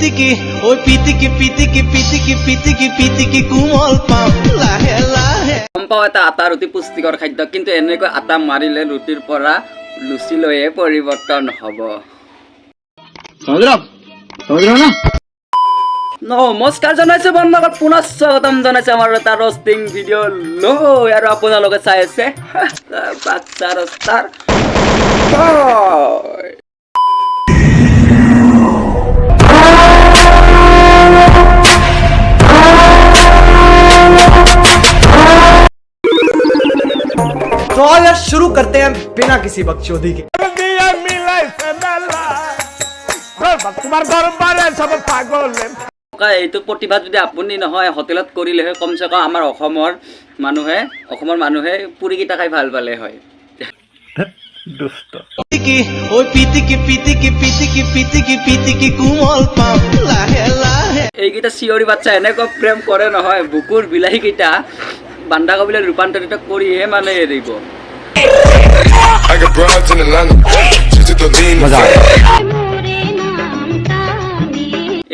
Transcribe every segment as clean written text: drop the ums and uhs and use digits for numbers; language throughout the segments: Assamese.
পিতিকি ওই পিতিকি কোমল পাম লাহে লাহে। গম পাওঁ এটা আটা ৰুটি পুষ্টিকৰ খাদ্য, কিন্তু এনেকৈ আটা মাৰিলে ৰুটিৰ পৰা লুচিলৈহে পৰিৱৰ্তন হ'ব। নমস্কাৰ জনাইছো বন্ধুসকল, পুনৰ স্বাগতম জনাইছো আমাৰ এটা ৰষ্টিং ভিডিঅ' লৈ, আৰু আপোনালোকে চাই আছে বাচ্চা ৰষ্টাৰ। तो यार शुरू करते हैं बिना किसी बकचोदी के। এইটো প্ৰতিভা যদি আপুনি নহয় হোটেলত কৰিলেহে কমচে কম আমাৰ অসমৰ মানুহে পুৰিকেইটা খাই ভাল পালে হয়। পিতিকি ওই পিতিকি কোমল পাম লাহে লাহে। এইকেইটা চিঞৰি বাচ্চা এনেকৈ প্ৰেম কৰে নহয়, বুকুৰ বিলাহীকেইটা বন্ধাকবিলৈ ৰূপান্তৰিত কৰিহে মানে এৰিব।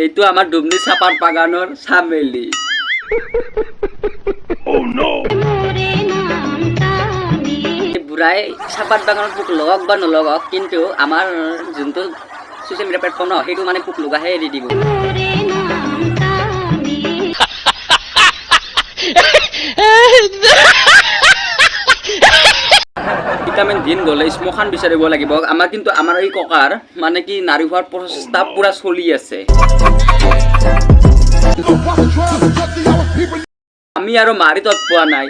এইটো আমাৰ ডুমনি চাপাত বাগানৰ চামেলি। বুঢ়াই চাপাত বাগানত পোক লগাওক বা নলগাওক, কিন্তু আমাৰ যোনটো ছ'চিয়েল মিডিয়া প্লেটফৰ্ম ন, সেইটো মানে পোক লগাহে এৰি দিব। ভিটামিন দিন গ'লে শ্মশান বিচাৰিব লাগিব। আমাৰ কিন্তু আমাৰ এই ককাৰ মানে কি নাৰী হোৱাৰ প্ৰচেষ্টা পুৰা চলি আছে। আমি আৰু মাৰি তত পোৱা নাই।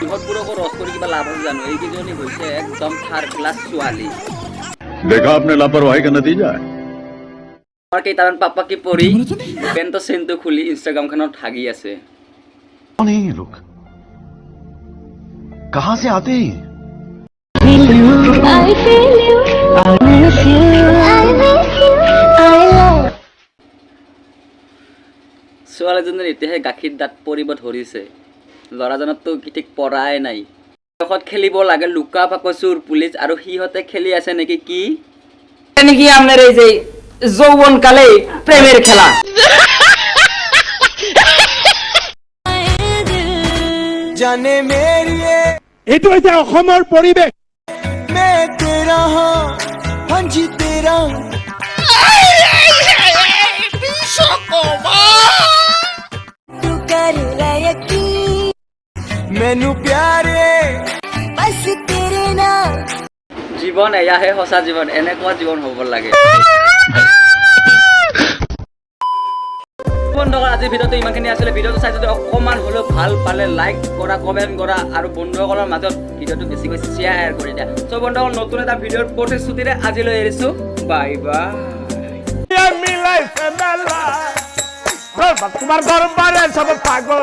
ইহঁতবোৰকো ৰস কৰি কিবা লাভ আছে জানো? এইকেইজনী হৈছে একদম থাৰ্ড ক্লাছ ছোৱালী। देखा आपने लापरवाही का नतीजा है। আমাৰ কেইটামান পাপাকি পৰি পেণ্ট চেণ্টটো খুলি ইনষ্টাগ্ৰামখনত হাগি আছে। कौन है ये लोग? कहाँ से आते हैं? ছোৱালীজনীৰ এতিয়াহে গাখীৰ দাঁত পৰিব ধৰিছে, ল'ৰাজনতো কি ঠিক পৰাই নাই। খেলিব লাগে লুকা পাকো চোৰ পুলিচ, আৰু সিহঁতে খেলি আছে নেকি কি নাকি আপনাৰ এই যে যৌবন কালে প্ৰেমেৰ খেলা। জানে মেৰি এইটো হৈছে অসমৰ পৰিৱেশ। মে তেৰা হাঞ্জি তেৰা মেনু প্যাৰে বস তেৰে না। জীৱন এয়াহে সঁচা জীৱন, এনেকুৱা জীৱন হ'ব লাগে। বন্ধুসকল, আজিৰ ভিডিঅ'টো ইমানখিনি আছিলে। ভিডিঅ'টো চাই যদি অকণমান হ'লেও ভাল পালে লাইক কৰা, কমেণ্ট কৰা, আৰু বন্ধুসকলৰ মাজত ভিডিঅ'টো বেছিকৈ শ্বেয়াৰ কৰি দিয়া। চ' বন্ধুসকল, নতুন এটা ভিডিঅ'ৰ প্ৰতিশ্ৰুতিৰে আজিলৈ এৰিছোঁ। Bye bye. তোমাৰ ঘৰ পাৰে চব পাগল